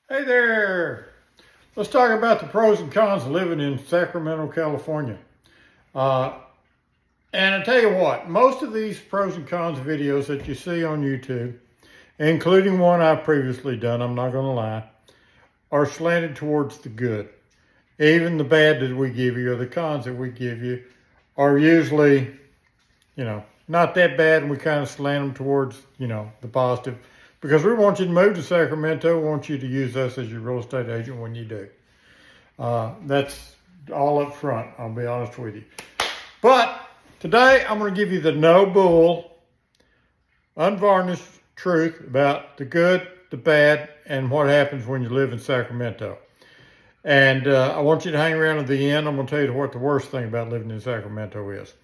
Hey there! Let's talk about the pros and cons of living in Sacramento, California. And I tell you what, most of these pros and cons videos that you see on YouTube, including one I've previously done, I'm not going to lie, are slanted towards the good. Even the bad that we give you or the cons that we give you are usually, not that bad, and we kind of slant them towards, the positive. Because we want you to move to Sacramento. We want you to use us as your real estate agent when you do. That's all up front, I'll be honest with you. But today, I'm going to give you the no bull, unvarnished truth about the good, the bad, and what happens when you live in Sacramento. And I want you to hang around at the end. I'm going to tell you what the worst thing about living in Sacramento is.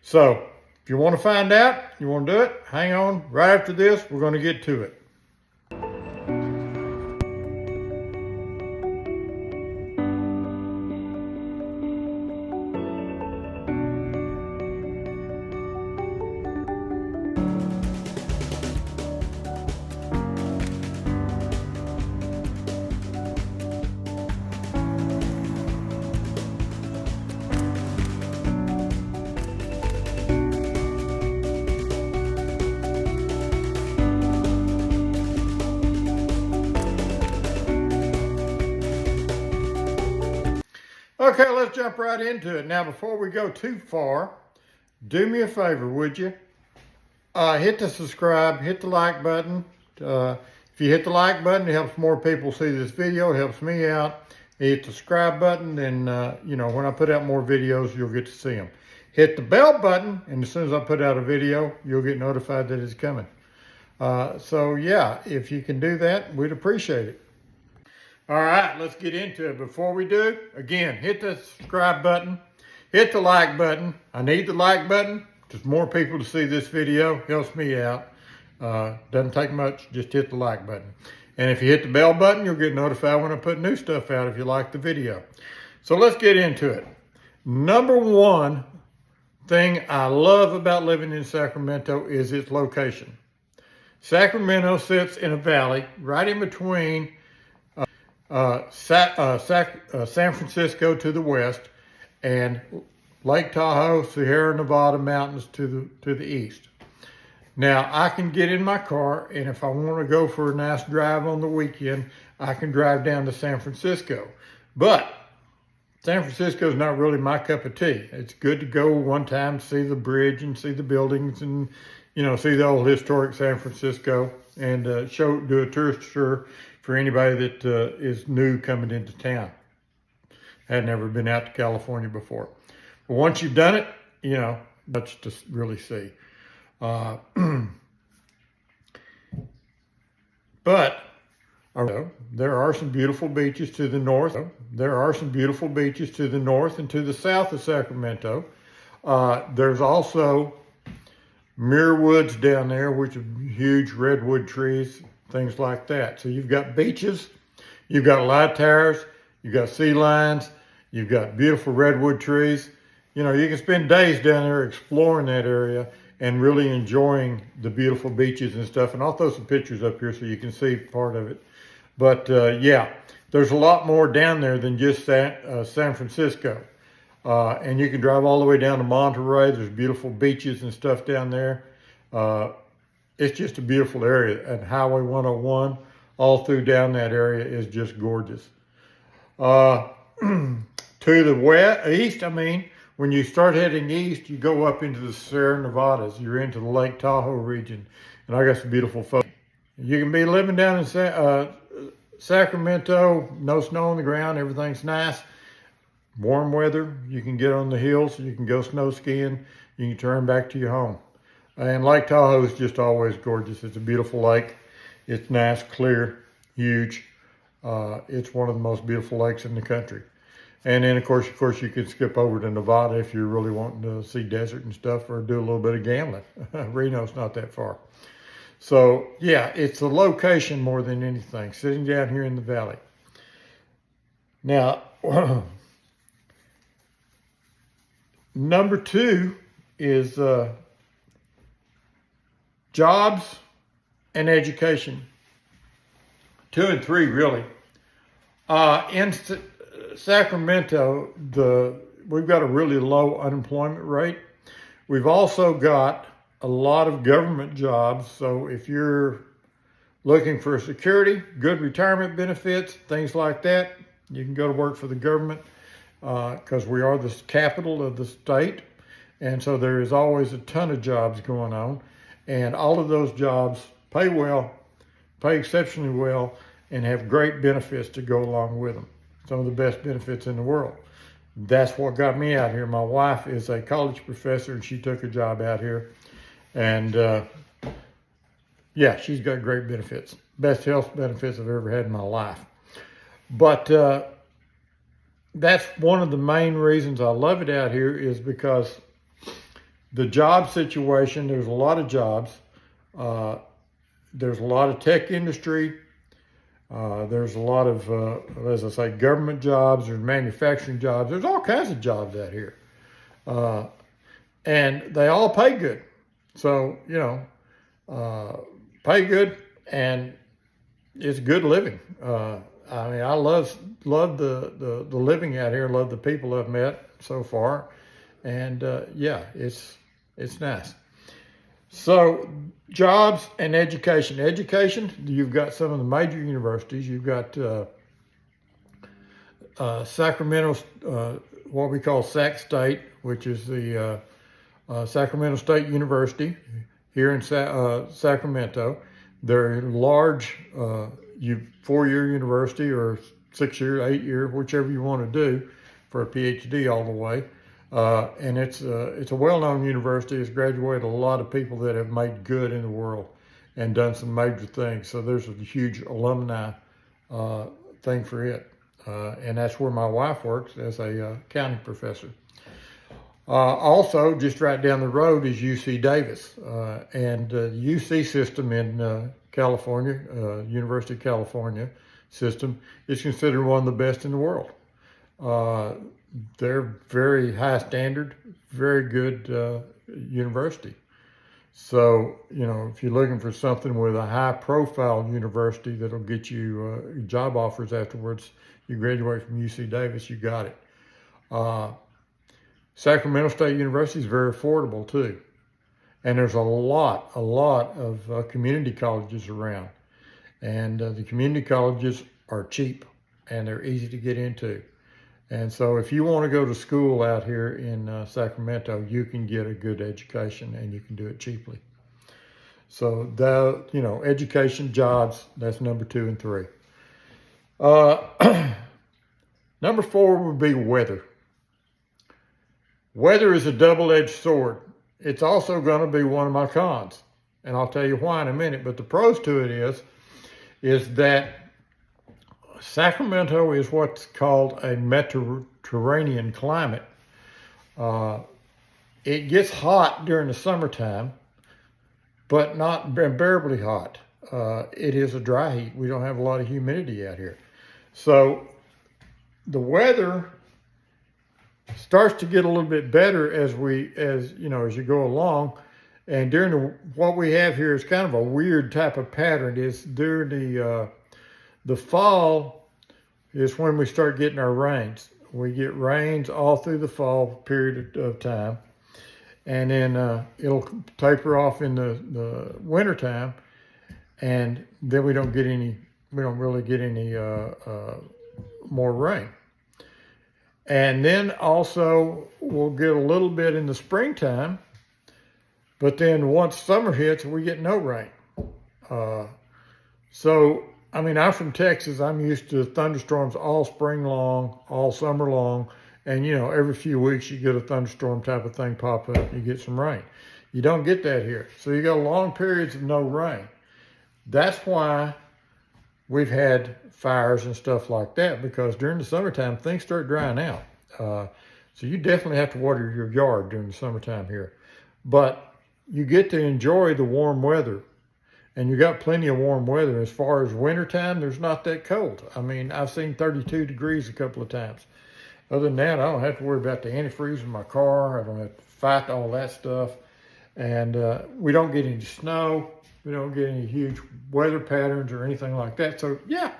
So, if you want to find out, you want to do it, hang on. Right after this, we're going to get to it. Okay, let's jump right into it. Now, before we go too far, do me a favor, would you? Hit the subscribe, hit the like button. If you hit the like button, it helps more people see this video. It helps me out. Hit the subscribe button, and when I put out more videos, you'll get to see them. Hit the bell button, and as soon as I put out a video, you'll get notified that it's coming. So yeah, if you can do that, we'd appreciate it. All right, let's get into it. Before we do, again, hit the subscribe button, hit the like button. I need the like button. Just more people to see this video, helps me out. Doesn't take much, just hit the like button. And if you hit the bell button, you'll get notified when I put new stuff out if you like the video. So let's get into it. Number one thing I love about living in Sacramento is its location. Sacramento sits in a valley right in between San Francisco to the west, and Lake Tahoe, Sierra Nevada mountains to the east. Now, I can get in my car, and if I want to go for a nice drive on the weekend, I can drive down to San Francisco. But San Francisco is not really my cup of tea. It's good to go one time, see the bridge and see the buildings and, see the old historic San Francisco, and do a tourist tour for anybody that is new coming into town. Had never been out to California before. But once you've done it, much to really see. But there are some beautiful beaches to the north. There are some beautiful beaches to the north and to the south of Sacramento. There's also Muir Woods down there, which are huge redwood trees, things like that. So you've got beaches, you've got light towers, you've got sea lions, you've got beautiful redwood trees. You can spend days down there exploring that area and really enjoying the beautiful beaches and stuff. And I'll throw some pictures up here so you can see part of it. But yeah, there's a lot more down there than just San Francisco. And you can drive all the way down to Monte Roberts. There's beautiful beaches and stuff down there. It's just a beautiful area. And Highway 101, all through down that area, is just gorgeous. To the east, when you start heading east, you go up into the Sierra Nevadas. You're into the Lake Tahoe region. And I got some beautiful photos. You can be living down in Sacramento, no snow on the ground, everything's nice. Warm weather, you can get on the hills, you can go snow skiing, you can turn back to your home. And Lake Tahoe is just always gorgeous. It's a beautiful lake. It's nice, clear, huge. It's one of the most beautiful lakes in the country. And then, of course, you could skip over to Nevada if you're really wanting to see desert and stuff or do a little bit of gambling. Reno's not that far. So, yeah, it's the location more than anything, sitting down here in the valley. Now, number two is jobs and education. 2 and 3 really. In Sacramento, we've got a really low unemployment rate. We've also got a lot of government jobs. So if you're looking for security, good retirement benefits, things like that, you can go to work for the government because we are the capital of the state. And so there is always a ton of jobs going on. And all of those jobs pay well, pay exceptionally well, and have great benefits to go along with them. Some of the best benefits in the world. That's what got me out here. My wife is a college professor, and she took a job out here. And yeah, she's got great benefits. Best health benefits I've ever had in my life. But that's one of the main reasons I love it out here, is because the job situation, there's a lot of jobs. There's a lot of tech industry. There's a lot of, as I say, government jobs. There's manufacturing jobs. There's all kinds of jobs out here. And they all pay good. So, you know, pay good, and it's good living. I mean, I love the living out here. Love the people I've met so far. And yeah, it's nice. So jobs and education. Education, you've got some of the major universities. You've got Sacramento, what we call Sac State, which is the Sacramento State University here in Sacramento. They're large, 4-year university, or 6-year, 8-year, whichever you want to do for a PhD all the way. And it's a well-known university. It's graduated a lot of people that have made good in the world and done some major things. So there's a huge alumni thing for it. And that's where my wife works as a county professor. Also, just right down the road is UC Davis. And the UC system in California, University of California system, is considered one of the best in the world. They're very high standard, very good university. So, you know, if you're looking for something with a high profile university that'll get you job offers afterwards, you graduate from UC Davis, you got it. Sacramento State University is very affordable too. And there's a lot of community colleges around. And the community colleges are cheap and they're easy to get into. And so if you want to go to school out here in Sacramento, you can get a good education and you can do it cheaply. So you know, education, jobs, that's number 2 and 3. Number 4 would be weather. Weather is a double-edged sword. It's also going to be one of my cons. And I'll tell you why in a minute. But the pros to it is that Sacramento is what's called a Mediterranean climate. It gets hot during the summertime, but not unbearably hot. It is a dry heat. We don't have a lot of humidity out here. So the weather starts to get a little bit better as you go along. And during what we have here is kind of a weird type of pattern. It's during the fall is when we start getting our rains. We get rains all through the fall period of time. And then it'll taper off in the winter time. And then we don't really get any more rain. And then also we'll get a little bit in the springtime, but then once summer hits, we get no rain. So, I mean, I'm from Texas. I'm used to thunderstorms all spring long, all summer long. And, you know, every few weeks you get a thunderstorm type of thing pop up, you get some rain. You don't get that here. So you got long periods of no rain. That's why we've had fires and stuff like that, because during the summertime, things start drying out. So you definitely have to water your yard during the summertime here. But you get to enjoy the warm weather. And you got plenty of warm weather. As far as wintertime, there's not that cold. I mean, I've seen 32 degrees a couple of times. Other than that, I don't have to worry about the antifreeze in my car. I don't have to fight all that stuff. And we don't get any snow. We don't get any huge weather patterns or anything like that. So yeah,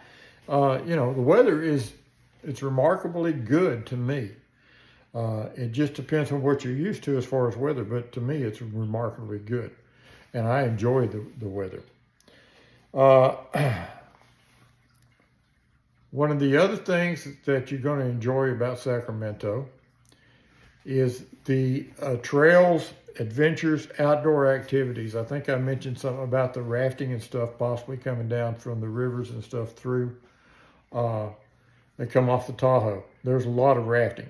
you know, the weather it's remarkably good to me. It just depends on what you're used to as far as weather, but to me, it's remarkably good. And I enjoy the weather. One of the other things that you're going to enjoy about Sacramento is the trails, adventures, outdoor activities. I think I mentioned something about the rafting and stuff possibly coming down from the rivers and stuff through. They come off the Tahoe. There's a lot of rafting.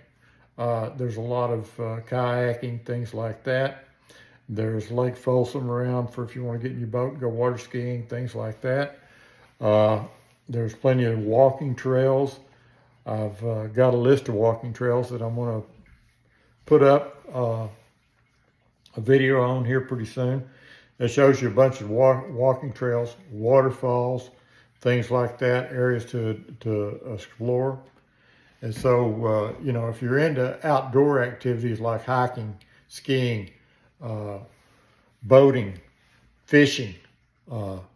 There's a lot of kayaking, things like that. There's Lake Folsom around for if you want to get in your boat and go water skiing, things like that. There's plenty of walking trails. I've got a list of walking trails that I'm going to put up a video on here pretty soon that shows you a bunch of walking trails, waterfalls, things like that, areas to explore. And so, you know, if you're into outdoor activities like hiking, skiing, boating, fishing,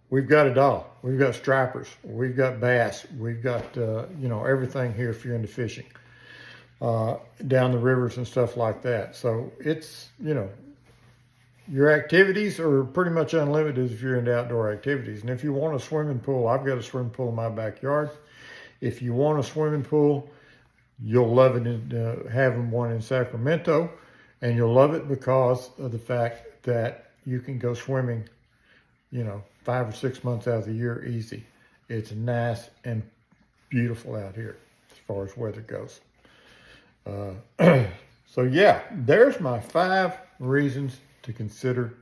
we've got it all. We've got stripers, we've got bass, we've got, you know, everything here if you're into fishing, down the rivers and stuff like that. So it's, you know, your activities are pretty much unlimited if you're into outdoor activities. And if you want a swimming pool, I've got a swimming pool in my backyard. If you want a swimming pool, you'll love it in, having one in Sacramento, and you'll love it because of the fact that you can go swimming, you know, 5 or 6 months out of the year easy. It's nice and beautiful out here as far as weather goes. So yeah, there's my 5 reasons to consider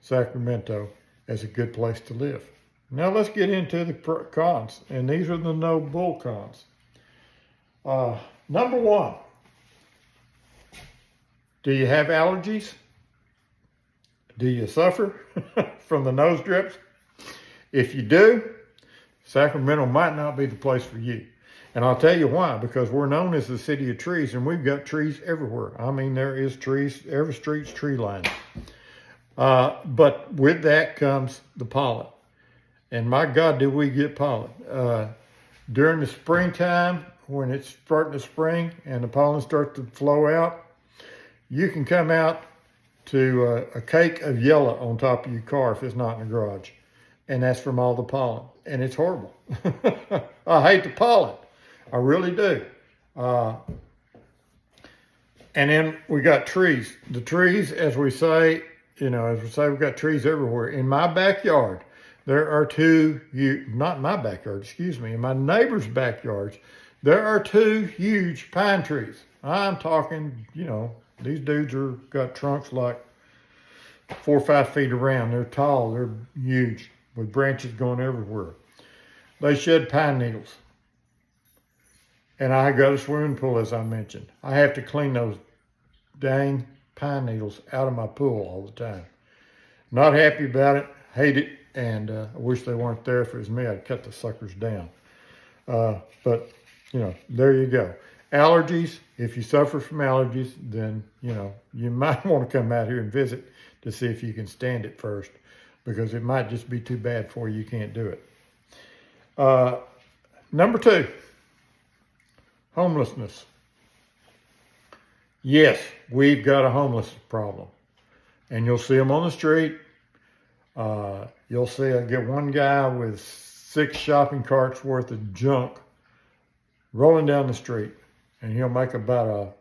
Sacramento as a good place to live. Now let's get into the cons, and these are the no bull cons. Number 1, do you have allergies? Do you suffer from the nose drips? If you do, Sacramento might not be the place for you. And I'll tell you why, because we're known as the city of trees, and we've got trees everywhere. I mean, there is trees, every street's tree line. But with that comes the pollen. And my God, do we get pollen. During the springtime, when it's starting to spring and the pollen starts to flow out, you can come out to a cake of yellow on top of your car if it's not in the garage. And that's from all the pollen. And it's horrible. I hate the pollen. I really do. And then we got trees. The trees, as we say, you know, as we say, we've got trees everywhere. In my backyard, there are 2, not my backyard, excuse me, in my neighbor's backyards, there are 2 huge pine trees. I'm talking, you know, these dudes got trunks like 4 or 5 feet around. They're tall, they're huge, with branches going everywhere. They shed pine needles. And I got a swimming pool, as I mentioned. I have to clean those dang pine needles out of my pool all the time. Not happy about it, hate it, and I wish they weren't there. If it was me, I'd cut the suckers down. But, you know, there you go. Allergies, if you suffer from allergies, then, you know, you might want to come out here and visit to see if you can stand it first, because it might just be too bad for you. You can't do it. Number 2, homelessness. Yes, we've got a homeless problem. And you'll see them on the street. You'll see, I get one guy with 6 shopping carts worth of junk rolling down the street. And he'll make about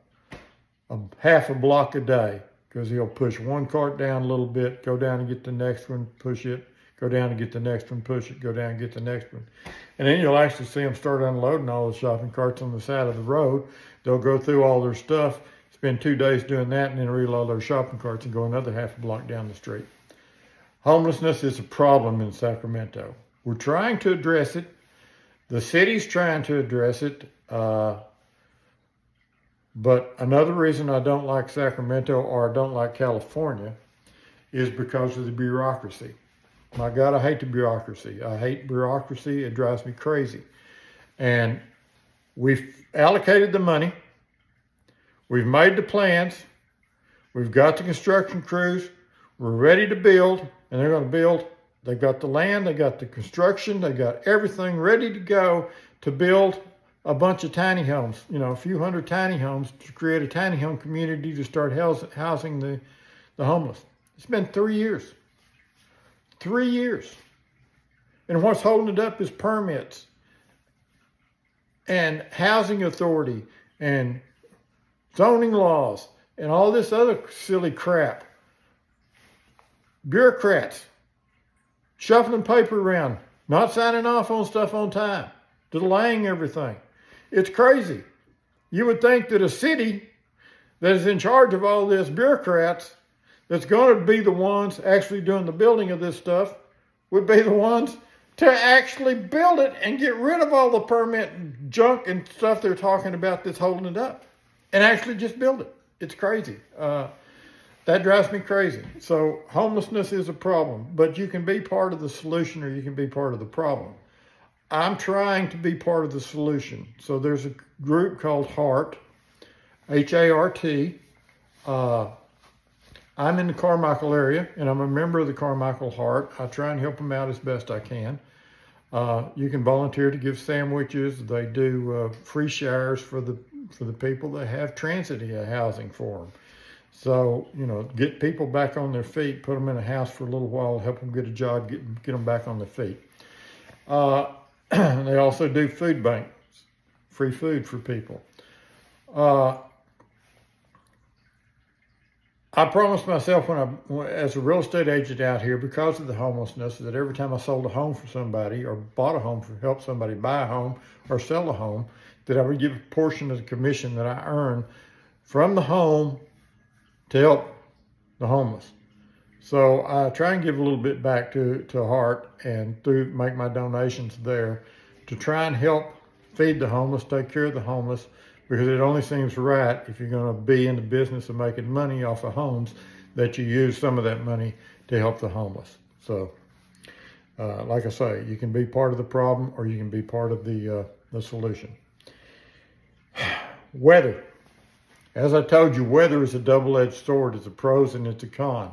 a half a block a day, because he'll push one cart down a little bit, go down and get the next one, push it, go down and get the next one, push it, go down and get the next one. And then you'll actually see them start unloading all the shopping carts on the side of the road. They'll go through all their stuff, spend 2 days doing that, and then reload their shopping carts and go another half a block down the street. Homelessness is a problem in Sacramento. We're trying to address it. The city's trying to address it. But another reason I don't like Sacramento, or I don't like California, is because of the bureaucracy. My God, I hate the bureaucracy. I hate bureaucracy. It drives me crazy. And we've allocated the money. We've made the plans. We've got the construction crews. We're ready to build, and they're going to build They've got the land, they got the construction, they got everything ready to go to build a bunch of tiny homes, you know, a few hundred tiny homes to create a tiny home community to start housing the homeless. It's been 3 years. 3 years. And what's holding it up is permits and housing authority and zoning laws and all this other silly crap. Bureaucrats shuffling paper around, not signing off on stuff on time, delaying everything. It's crazy. You would think that a city that is in charge of all this bureaucrats, that's going to be the ones actually doing the building of this stuff, would be the ones to actually build it and get rid of all the permit and junk and stuff they're talking about that's holding it up, and actually just build it. It's crazy. That drives me crazy. So homelessness is a problem, but you can be part of the solution or you can be part of the problem. I'm trying to be part of the solution. So there's a group called HART, H-A-R-T. I'm in the Carmichael area, and I'm a member of the Carmichael HART. I try and help them out as best I can. You can volunteer to give sandwiches. They do free showers for the people that have transit housing for them. So, you know, get people back on their feet, put them in a house for a little while, help them get a job, get them back on their feet. They also do food banks, free food for people. I promised myself as a real estate agent out here, because of the homelessness, that every time I sold a home for somebody or bought a home help somebody buy a home or sell a home, that I would give a portion of the commission that I earn from the home to help the homeless. So I try and give a little bit back to Heart and make my donations there to try and help feed the homeless, take care of the homeless, because it only seems right, if you're going to be in the business of making money off of homes, that you use some of that money to help the homeless. So like I say, you can be part of the problem or you can be part of the solution. Weather. As I told you, weather is a double-edged sword. It's a pros and it's a con.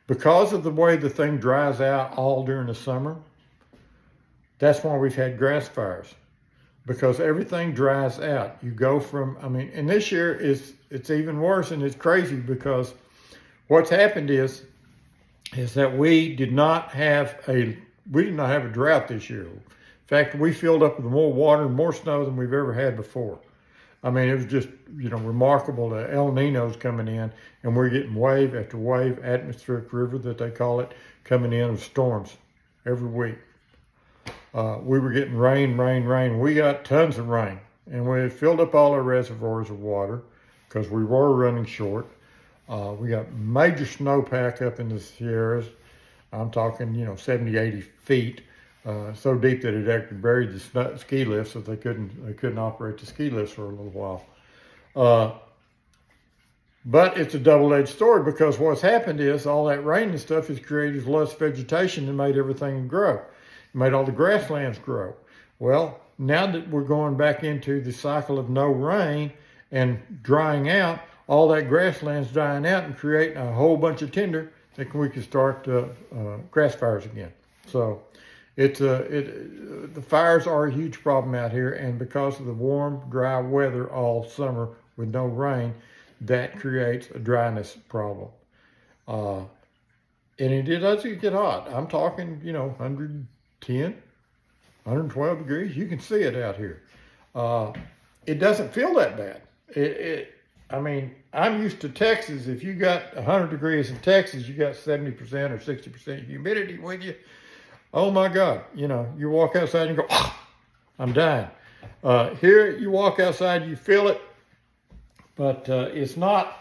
Because of the way the thing dries out all during the summer, that's why we've had grass fires. Because everything dries out. You go from, and this year it's even worse, and it's crazy because what's happened is that we did not have a drought this year. In fact, we filled up with more water and more snow than we've ever had before. It was just, remarkable. The El Nino's coming in, and we're getting wave after wave, atmospheric river that they call it, coming in with storms every week. We were getting rain. We got tons of rain, and we had filled up all our reservoirs of water because we were running short. We got major snowpack up in the Sierras. I'm talking, 70, 80 feet. So deep that it actually buried the ski lifts, so they couldn't operate the ski lifts for a little while. But it's a double-edged sword, because what's happened is all that rain and stuff has created less vegetation and made everything grow. It made all the grasslands grow. Well, now that we're going back into the cycle of no rain and drying out, all that grassland's drying out and creating a whole bunch of tinder that we can start grass fires again. So the fires are a huge problem out here, and because of the warm, dry weather all summer with no rain, that creates a dryness problem. And it doesn't get hot. I'm talking, 110, 112 degrees. You can see it out here. It doesn't feel that bad. I'm used to Texas. If you got 100 degrees in Texas, you got 70% or 60% humidity with you. Oh my God, you walk outside and go, I'm dying. Here you walk outside, you feel it, but it's not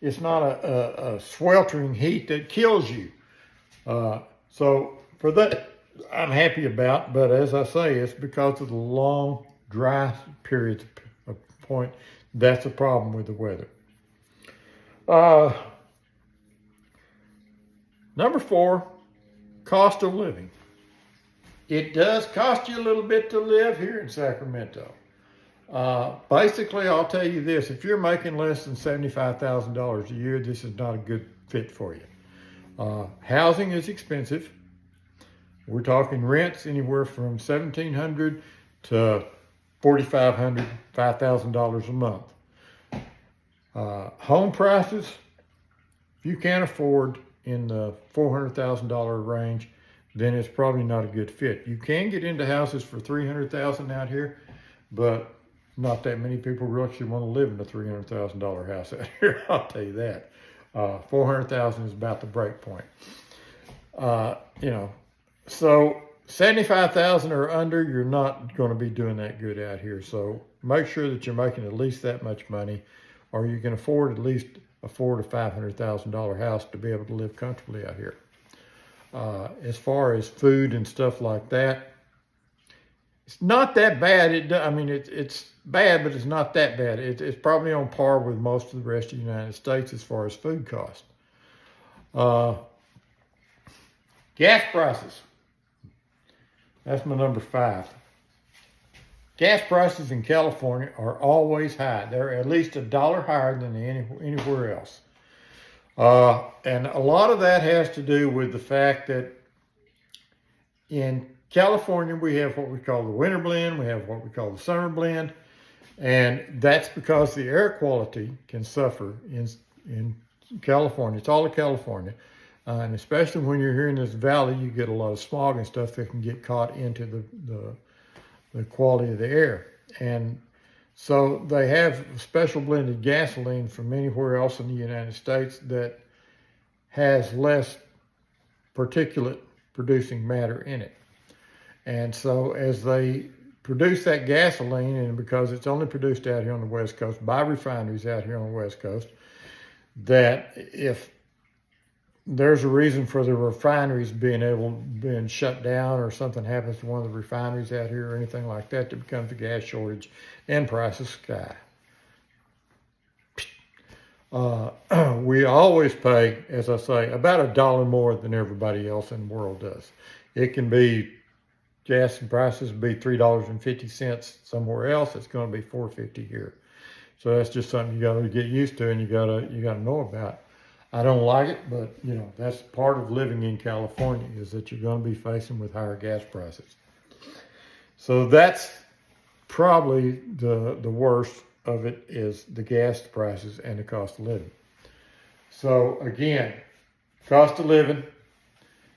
a sweltering heat that kills you. So for that, I'm happy about, but as I say, it's because of the long, dry periods of point. That's a problem with the weather. Number 4, cost of living. It does cost you a little bit to live here in Sacramento. Basically, I'll tell you this, if you're making less than $75,000 a year, this is not a good fit for you. Housing is expensive. We're talking rents anywhere from $1,700 to $4,500, $5,000 a month. Home prices, if you can't afford in the $400,000 range, then it's probably not a good fit. You can get into houses for $300,000 out here, but not that many people really should want to live in a $300,000 house out here. I'll tell you that. $400,000 is about the break point. So 75,000 or under, you're not going to be doing that good out here. So make sure that you're making at least that much money, or you can afford at least a $400,000 to $500,000 house to be able to live comfortably out here. As far as food and stuff like that, it's not that bad. It's bad, but it's not that bad. It's probably on par with most of the rest of the United States as far as food cost. Gas prices. That's my number 5. Gas prices in California are always high. They're at least $1 higher than anywhere else. And a lot of that has to do with the fact that in California, we have what we call the winter blend, we have what we call the summer blend, and that's because the air quality can suffer in California. It's all of California, and especially when you're here in this valley, you get a lot of smog and stuff that can get caught into the quality of the air. And so they have special blended gasoline from anywhere else in the United States that has less particulate producing matter in it. And so as they produce that gasoline, and because it's only produced out here on the West Coast by refineries out here on the West Coast, that if there's a reason for the refineries being shut down, or something happens to one of the refineries out here or anything like that, there becomes a gas shortage and prices sky. We always pay, as I say, about $1 more than everybody else in the world does. It can be gas prices be $3.50 somewhere else. It's going to be $4.50 here. So that's just something you got to get used to, and you got to know about. I don't like it, but that's part of living in California, is that you're going to be facing with higher gas prices. So that's probably the worst of it, is the gas prices and the cost of living. So again, cost of living,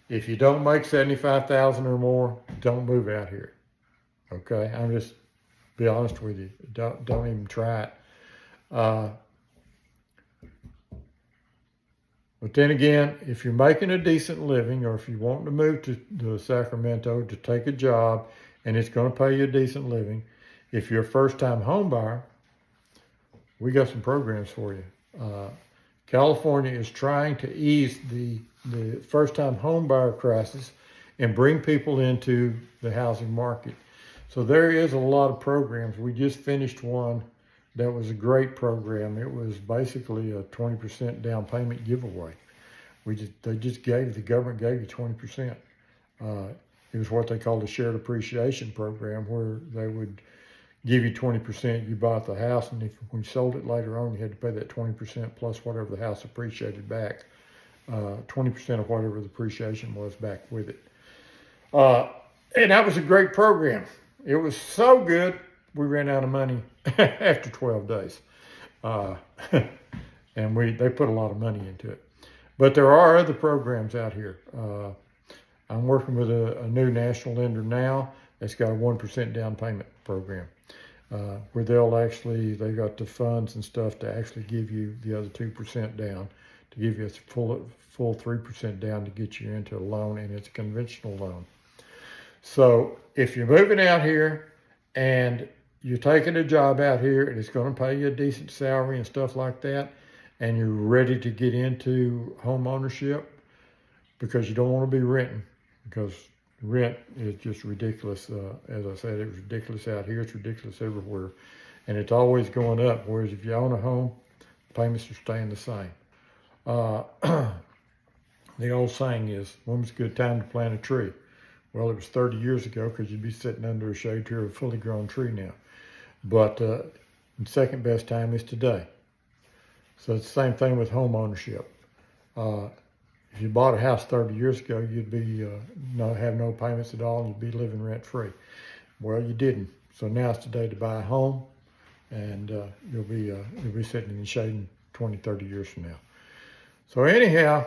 if you don't make $75,000 or more, don't move out here. Okay, I'm just be honest with you. Don't even try it. But then again, if you're making a decent living, or if you want to move to Sacramento to take a job and it's going to pay you a decent living, if you're a first-time home buyer, we got some programs for you. California is trying to ease the first-time home buyer crisis and bring people into the housing market. So there is a lot of programs. We just finished one that was a great program. It was basically a 20% down payment giveaway. The government gave you 20%. It was what they called a shared appreciation program, where they would give you 20%. You bought the house, and when you sold it later on, you had to pay that 20% plus whatever the house appreciated back. 20% of whatever the appreciation was back with it. And that was a great program. It was so good, we ran out of money after 12 days. And they put a lot of money into it. But there are other programs out here. I'm working with a new national lender now that's got a 1% down payment program, where they got the funds and stuff to actually give you the other 2% down, to give you a full 3% down to get you into a loan, and it's a conventional loan. So if you're moving out here and you're taking a job out here and it's going to pay you a decent salary and stuff like that, and you're ready to get into home ownership, because you don't want to be renting, because rent is just ridiculous. As I said, it's ridiculous out here. It's ridiculous everywhere. And it's always going up. Whereas if you own a home, payments are staying the same. The old saying is, when's a good time to plant a tree? Well, it was 30 years ago, because you'd be sitting under a shade tree of a fully grown tree now. But the second best time is today. So it's the same thing with home ownership. if you bought a house 30 years ago, you'd be have no payments at all, and you'd be living rent free. Well, you didn't. So now it's the day to buy a home, and you'll be sitting in the shade in 20, 30 years from now. So anyhow,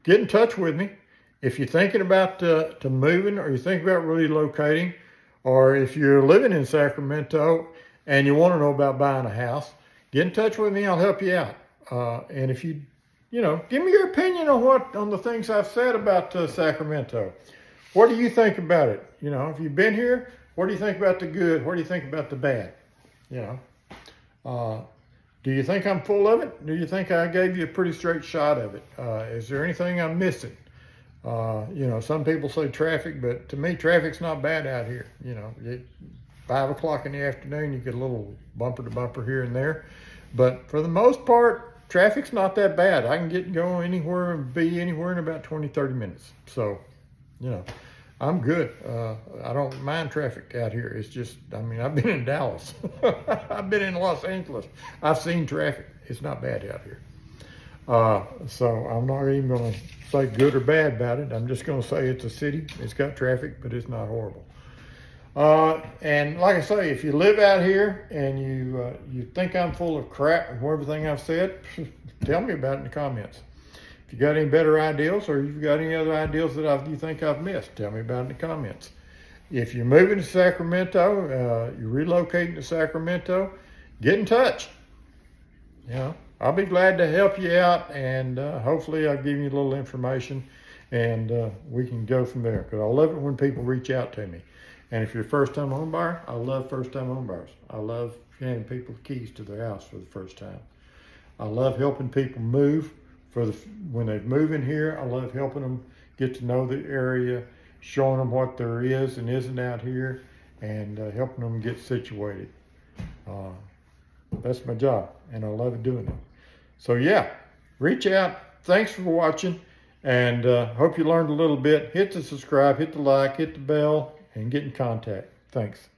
get in touch with me. If you're thinking about to moving, or you think about relocating, or if you're living in Sacramento and you want to know about buying a house, get in touch with me. I'll help you out. And if you give me your opinion on the things I've said about Sacramento. What do you think about it? If you've been here, what do you think about the good? What do you think about the bad? Do you think I'm full of it? Do you think I gave you a pretty straight shot of it? Is there anything I'm missing? Some people say traffic, but to me, traffic's not bad out here. 5 o'clock in the afternoon, you get a little bumper to bumper here and there. But for the most part, traffic's not that bad. I can get going anywhere and be anywhere in about 20, 30 minutes. So, I'm good. I don't mind traffic out here. It's just, I've been in Dallas. I've been in Los Angeles. I've seen traffic. It's not bad out here. So I'm not even going to say good or bad about it. I'm just going to say it's a city. It's got traffic, but it's not horrible. And like I say, if you live out here and you think I'm full of crap and everything I've said, tell me about it in the comments. If you got any better ideas, or you've got any other ideas that you think I've missed, tell me about it in the comments. If you're moving to Sacramento, you're relocating to Sacramento, get in touch. I'll be glad to help you out, and hopefully I'll give you a little information, and we can go from there, because I love it when people reach out to me. And if you're a first-time home buyer, I love first-time home buyers. I love handing people the keys to their house for the first time. I love helping people move when they move in here. I love helping them get to know the area, showing them what there is and isn't out here, and helping them get situated. That's my job, and I love doing it. So yeah, reach out. Thanks for watching, and hope you learned a little bit. Hit the subscribe, hit the like, hit the bell, and get in contact. Thanks.